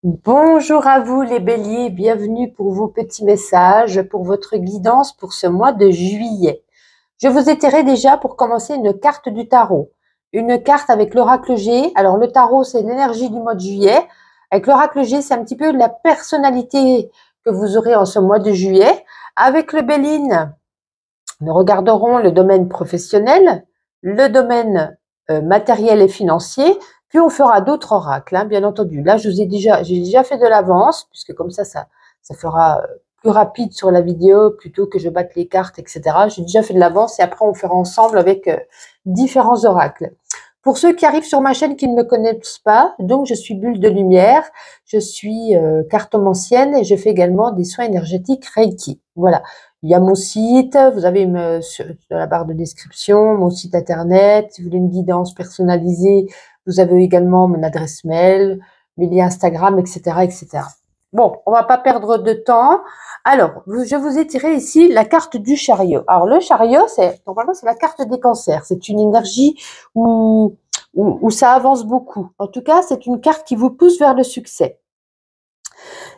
Bonjour à vous les béliers, bienvenue pour vos petits messages, pour votre guidance pour ce mois de juillet. Je vous ai tiré déjà pour commencer une carte du tarot. Une carte avec l'oracle G. Alors le tarot c'est l'énergie du mois de juillet. Avec l'oracle G c'est un petit peu la personnalité que vous aurez en ce mois de juillet. Avec le Béline, nous regarderons le domaine professionnel, le domaine matériel et financier, puis on fera d'autres oracles, hein, bien entendu. Là, j'ai déjà fait de l'avance, puisque comme ça fera plus rapide sur la vidéo plutôt que je batte les cartes, etc. J'ai déjà fait de l'avance et après on fera ensemble avec différents oracles. Pour ceux qui arrivent sur ma chaîne qui ne me connaissent pas, donc je suis Bulle de Lumière, je suis cartomancienne et je fais également des soins énergétiques Reiki. Voilà. Il y a mon site, vous avez sur la barre de description, mon site internet. Si vous voulez une guidance personnalisée, vous avez également mon adresse mail, mes liens Instagram, etc., etc. Bon, on va pas perdre de temps. Alors, je vous ai tiré ici la carte du chariot. Alors, le chariot, normalement, c'est la carte des cancers. C'est une énergie où ça avance beaucoup. En tout cas, c'est une carte qui vous pousse vers le succès.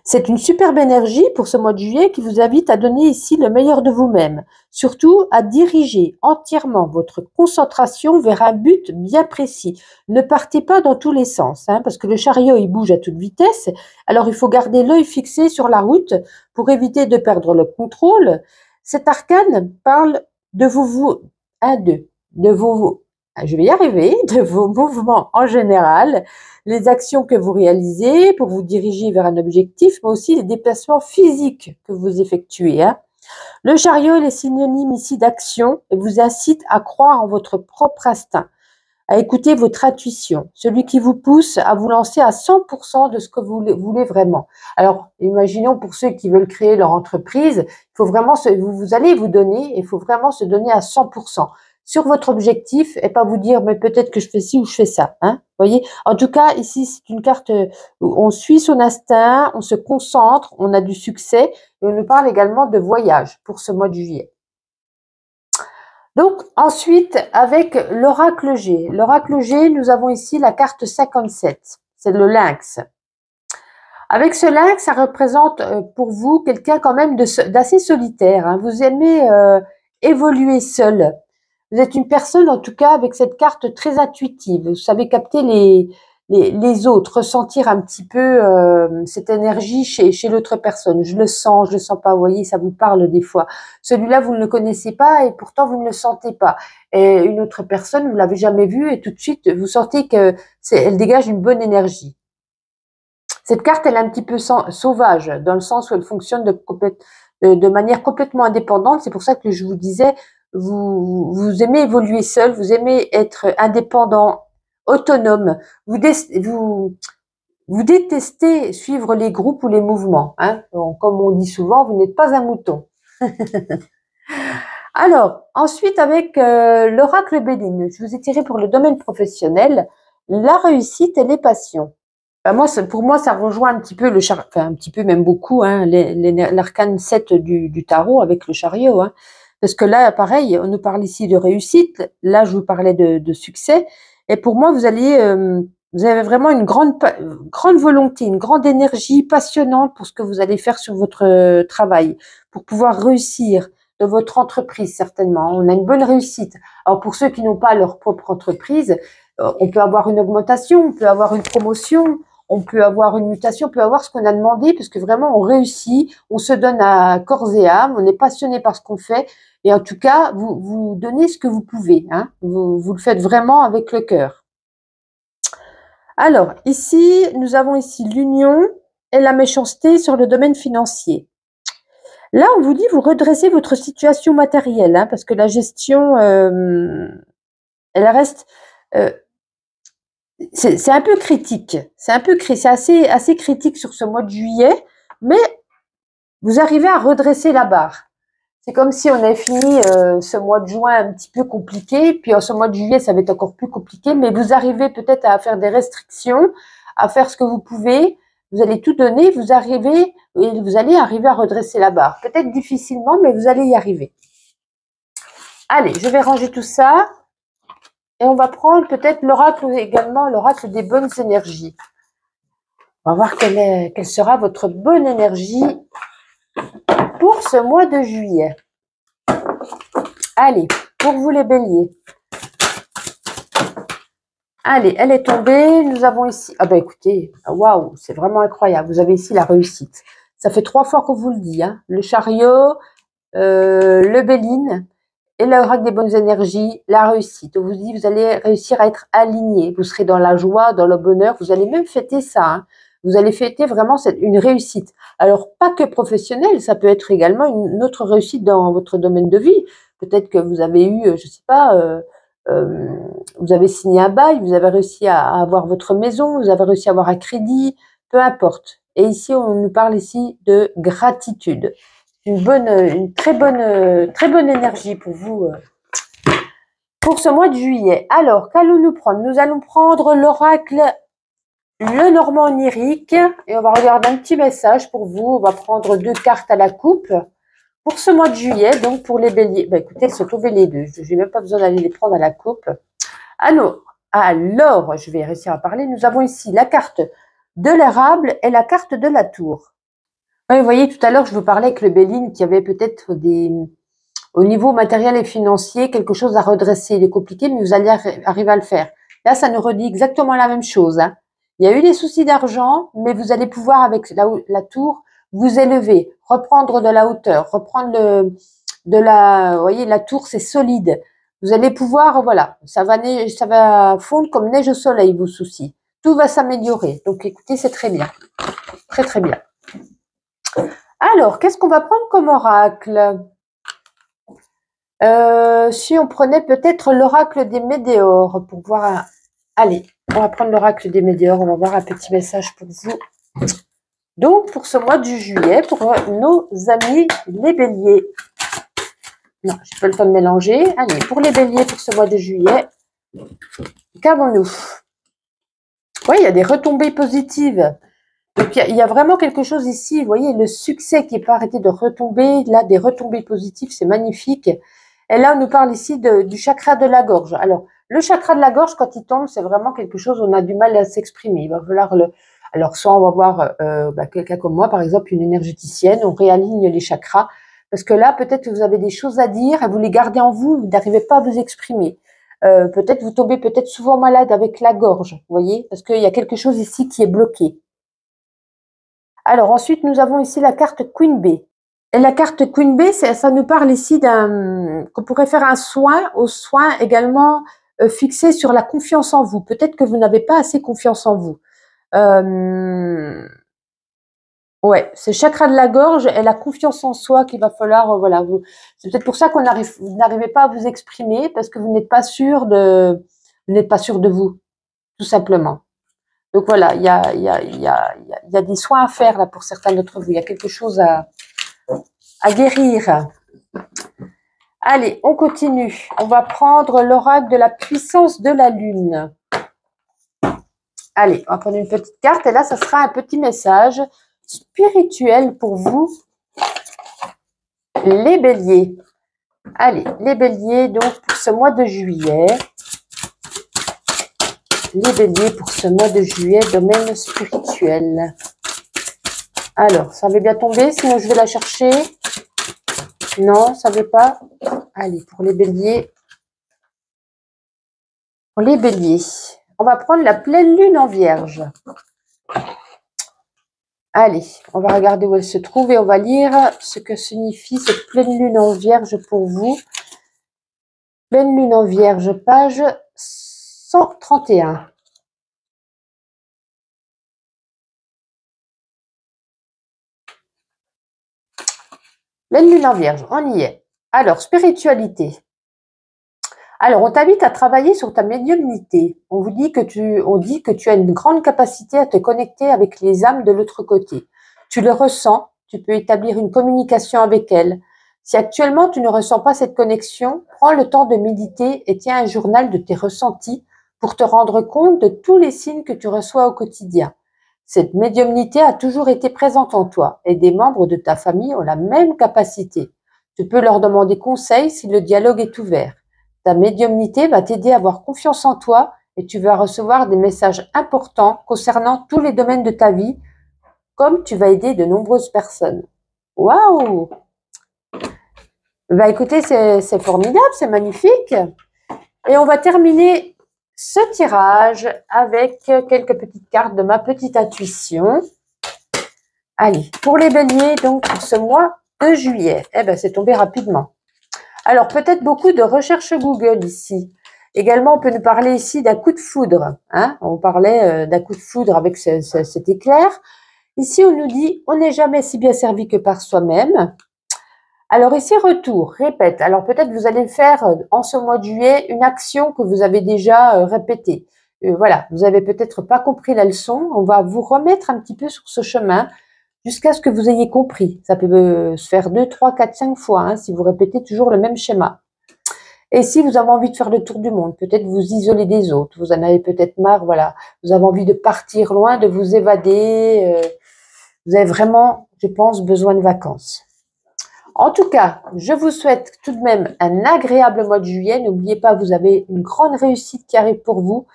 C'est une superbe énergie pour ce mois de juillet qui vous invite à donner ici le meilleur de vous-même, surtout à diriger entièrement votre concentration vers un but bien précis. Ne partez pas dans tous les sens, parce que le chariot il bouge à toute vitesse, alors il faut garder l'œil fixé sur la route pour éviter de perdre le contrôle. Cet arcane parle de je vais y arriver, de vos mouvements en général, les actions que vous réalisez pour vous diriger vers un objectif, mais aussi les déplacements physiques que vous effectuez. Le chariot est synonyme ici d'action et vous incite à croire en votre propre instinct, à écouter votre intuition, celui qui vous pousse à vous lancer à 100% de ce que vous voulez vraiment. Alors, imaginons pour ceux qui veulent créer leur entreprise, il faut vraiment vous allez vous donner, il faut vraiment se donner à 100% sur votre objectif et pas vous dire mais peut-être que je fais ci ou je fais ça. Voyez. En tout cas, ici c'est une carte où on suit son instinct, on se concentre, on a du succès et on nous parle également de voyage pour ce mois de juillet. Donc ensuite, avec l'oracle G. L'oracle G, nous avons ici la carte 57. C'est le lynx. Avec ce lynx, ça représente pour vous quelqu'un quand même d'assez solitaire. Vous aimez évoluer seul. Vous êtes une personne, en tout cas, avec cette carte très intuitive. Vous savez capter les autres, ressentir un petit peu cette énergie chez l'autre personne. Je le sens pas, vous voyez, ça vous parle des fois. Celui-là, vous ne le connaissez pas et pourtant vous ne le sentez pas. Et une autre personne, vous l'avez jamais vue et tout de suite, vous sentez que elle dégage une bonne énergie. Cette carte, elle est un petit peu sauvage, dans le sens où elle fonctionne de manière complètement indépendante. C'est pour ça que je vous disais, vous aimez évoluer seul, vous aimez être indépendant, autonome. Vous détestez suivre les groupes ou les mouvements. Donc, comme on dit souvent, vous n'êtes pas un mouton. Alors, ensuite, avec l'oracle Béline, je vous ai tiré pour le domaine professionnel, la réussite et les passions. Pour moi, ça rejoint un petit peu un petit peu, même beaucoup, l'arcane 7 du tarot avec le chariot. Parce que là, pareil, on nous parle ici de réussite. Là, je vous parlais de succès. Et pour moi, vous avez vraiment une grande volonté, une grande énergie passionnante pour ce que vous allez faire sur votre travail, pour pouvoir réussir dans votre entreprise, certainement. On a une bonne réussite. Alors, pour ceux qui n'ont pas leur propre entreprise, on peut avoir une augmentation, on peut avoir une promotion, on peut avoir une mutation, on peut avoir ce qu'on a demandé, parce que vraiment on réussit, on se donne à corps et âme, on est passionné par ce qu'on fait, et en tout cas, vous donnez ce que vous pouvez, vous le faites vraiment avec le cœur. Alors, ici, nous avons ici l'union et la méchanceté sur le domaine financier. Là, on vous dit, vous redressez votre situation matérielle, parce que la gestion, elle reste... c'est un peu critique. C'est assez critique sur ce mois de juillet, mais vous arrivez à redresser la barre. C'est comme si on avait fini ce mois de juin un petit peu compliqué, puis en ce mois de juillet, ça va être encore plus compliqué, mais vous arrivez peut-être à faire des restrictions, à faire ce que vous pouvez, vous allez tout donner, vous allez arriver à redresser la barre. Peut-être difficilement, mais vous allez y arriver. Allez, je vais ranger tout ça. Et on va prendre peut-être l'oracle également, l'oracle des bonnes énergies. On va voir quelle sera votre bonne énergie pour ce mois de juillet. Allez, pour vous les béliers. Allez, elle est tombée. Nous avons ici... Ah ben écoutez, waouh, c'est vraiment incroyable. Vous avez ici la réussite. Ça fait 3 fois qu'on vous le dit. Hein. Le chariot, le béline et l'oracle des bonnes énergies, la réussite. On vous dit, vous allez réussir à être aligné. Vous serez dans la joie, dans le bonheur. Vous allez même fêter ça. Hein. Vous allez fêter vraiment une réussite. Alors, pas que professionnelle, ça peut être également une autre réussite dans votre domaine de vie. Peut-être que vous avez eu, je sais pas... vous avez signé un bail, vous avez réussi à avoir votre maison, vous avez réussi à avoir un crédit, peu importe. Et ici, on nous parle ici de gratitude. Une très bonne énergie pour vous, pour ce mois de juillet. Alors, qu'allons-nous prendre? Nous allons prendre l'oracle le Normand onirique et on va regarder un petit message pour vous. On va prendre 2 cartes à la coupe. Pour ce mois de juillet, donc pour les béliers, bah écoutez, elles sont tombées les 2. Je n'ai même pas besoin d'aller les prendre à la coupe. Alors, je vais réussir à parler. Nous avons ici la carte de l'érable et la carte de la tour. Oui, vous voyez, tout à l'heure, je vous parlais avec le béline qui avait peut-être au niveau matériel et financier, quelque chose à redresser. Il est compliqué, mais vous allez arriver à le faire. Là, ça nous redit exactement la même chose. Hein. Il y a eu des soucis d'argent, mais vous allez pouvoir, avec la tour, vous élever, reprendre de la hauteur, reprendre vous voyez, la tour, c'est solide. Vous allez pouvoir, voilà, ça va fondre comme neige au soleil, vos soucis. Tout va s'améliorer. Donc, écoutez, c'est très bien. Très, très bien. Alors, qu'est-ce qu'on va prendre comme oracle? Si on prenait peut-être l'oracle des météores pour voir... Allez, on va prendre l'oracle des météores. On va voir un petit message pour vous. Donc, pour ce mois de juillet, pour nos amis les béliers. Non, j'ai pas le temps de mélanger. Allez, pour les béliers, pour ce mois de juillet, qu'avons-nous? Oui, il y a des retombées positives. Donc, il y a vraiment quelque chose ici. Vous voyez, le succès qui n'est pas arrêté de retomber. Là, des retombées positives, c'est magnifique. Et là, on nous parle ici du chakra de la gorge. Alors, le chakra de la gorge, quand il tombe, c'est vraiment quelque chose où on a du mal à s'exprimer. Il va falloir Alors, soit on va voir quelqu'un comme moi, par exemple, une énergéticienne, on réaligne les chakras. Parce que là, peut-être que vous avez des choses à dire et vous les gardez en vous, vous n'arrivez pas à vous exprimer. Peut-être vous tombez peut-être souvent malade avec la gorge, vous voyez, parce qu'il y a quelque chose ici qui est bloqué. Alors, ensuite, nous avons ici la carte Queen Bee. Et la carte Queen Bee, ça nous parle ici qu'on pourrait faire un soin, également fixé sur la confiance en vous. Peut-être que vous n'avez pas assez confiance en vous. Ouais, c'est chakra de la gorge et la confiance en soi qu'il va falloir, voilà. C'est peut-être pour ça vous n'arrivez pas à vous exprimer parce que vous n'êtes pas sûr de vous, tout simplement. Donc voilà, il y a des soins à faire là pour certains d'entre vous. Il y a quelque chose à guérir. Allez, on continue. On va prendre l'oracle de la puissance de la lune. Allez, on va prendre une petite carte et là, ça sera un petit message spirituel pour vous, les béliers. Allez, les béliers, donc pour ce mois de juillet. Les béliers pour ce mois de juillet, domaine spirituel. Alors, ça avait bien tombé, sinon je vais la chercher. Non, ça ne veut pas. Allez, pour les béliers. Pour les béliers, on va prendre la pleine lune en vierge. Allez, on va regarder où elle se trouve et on va lire ce que signifie cette pleine lune en vierge pour vous. Pleine lune en vierge, page 131. Pleine lune en vierge, on y est. Alors, spiritualité. Alors, on t'invite à travailler sur ta médiumnité. On dit que tu as une grande capacité à te connecter avec les âmes de l'autre côté. Tu le ressens, tu peux établir une communication avec elles. Si actuellement tu ne ressens pas cette connexion, prends le temps de méditer et tiens un journal de tes ressentis pour te rendre compte de tous les signes que tu reçois au quotidien. Cette médiumnité a toujours été présente en toi et des membres de ta famille ont la même capacité. Tu peux leur demander conseil si le dialogue est ouvert. Ta médiumnité va t'aider à avoir confiance en toi et tu vas recevoir des messages importants concernant tous les domaines de ta vie, comme tu vas aider de nombreuses personnes. Waouh! Bah écoutez, c'est formidable, c'est magnifique. Et on va terminer ce tirage avec quelques petites cartes de ma petite intuition. Allez, pour les béliers, donc pour ce mois de juillet, eh ben c'est tombé rapidement. Alors peut-être beaucoup de recherches Google ici. Également, on peut nous parler ici d'un coup de foudre. Hein, on parlait d'un coup de foudre avec cet éclair. Ici, on nous dit, on n'est jamais si bien servi que par soi-même. Alors ici, retour, répète. Alors peut-être vous allez faire en ce mois de juillet une action que vous avez déjà répétée. Voilà, vous avez peut-être pas compris la leçon. On va vous remettre un petit peu sur ce chemin jusqu'à ce que vous ayez compris. Ça peut se faire 2, 3, 4, 5 fois hein, si vous répétez toujours le même schéma. Et si vous avez envie de faire le tour du monde, peut-être vous isoler des autres, vous en avez peut-être marre, voilà, vous avez envie de partir loin, de vous évader, vous avez vraiment, je pense, besoin de vacances. En tout cas, je vous souhaite tout de même un agréable mois de juillet. N'oubliez pas, vous avez une grande réussite qui arrive pour vous.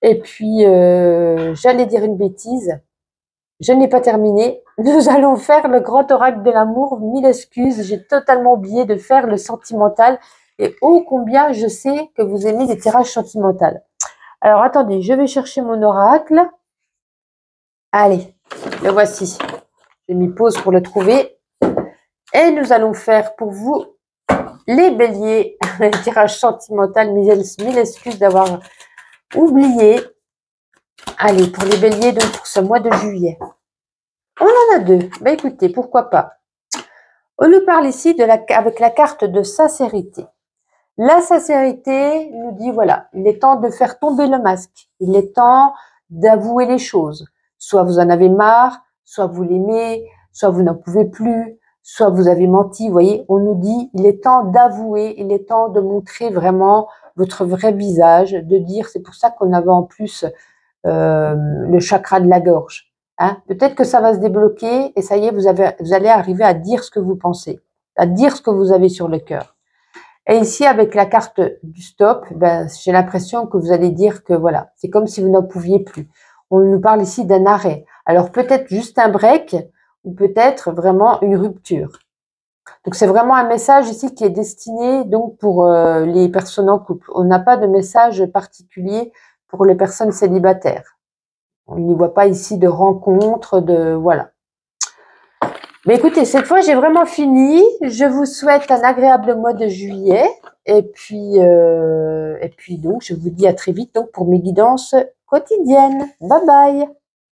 Et puis, j'allais dire une bêtise. Je n'ai pas terminé. Nous allons faire le grand oracle de l'amour. 1000 excuses. J'ai totalement oublié de faire le sentimental. Et ô combien je sais que vous aimez les tirages sentimentaux. Alors, attendez, je vais chercher mon oracle. Allez, le voici. J'ai mis pause pour le trouver. Et nous allons faire pour vous, les béliers, un tirage sentimental. 1000 excuses d'avoir oublié. Allez, pour les béliers, donc pour ce mois de juillet. On en a deux. Ben écoutez, pourquoi pas. On nous parle ici avec la carte de sincérité. La sincérité nous dit, voilà, il est temps de faire tomber le masque. Il est temps d'avouer les choses. Soit vous en avez marre, soit vous l'aimez, soit vous n'en pouvez plus, soit vous avez menti. Vous voyez, on nous dit, il est temps d'avouer, il est temps de montrer vraiment votre vrai visage, de dire, c'est pour ça qu'on avait en plus le chakra de la gorge. Hein. Peut-être que ça va se débloquer et ça y est, vous allez arriver à dire ce que vous pensez, à dire ce que vous avez sur le cœur. Et ici, avec la carte du stop, ben, j'ai l'impression que vous allez dire que voilà, c'est comme si vous n'en pouviez plus. On nous parle ici d'un arrêt. Alors peut-être juste un break ou peut-être vraiment une rupture. Donc c'est vraiment un message ici qui est destiné donc pour les personnes en couple. On n'a pas de message particulier pour les personnes célibataires. On n'y voit pas ici de rencontre, de voilà. Mais écoutez, cette fois, j'ai vraiment fini. Je vous souhaite un agréable mois de juillet. Et puis donc, je vous dis à très vite donc, pour mes guidances quotidiennes. Bye bye!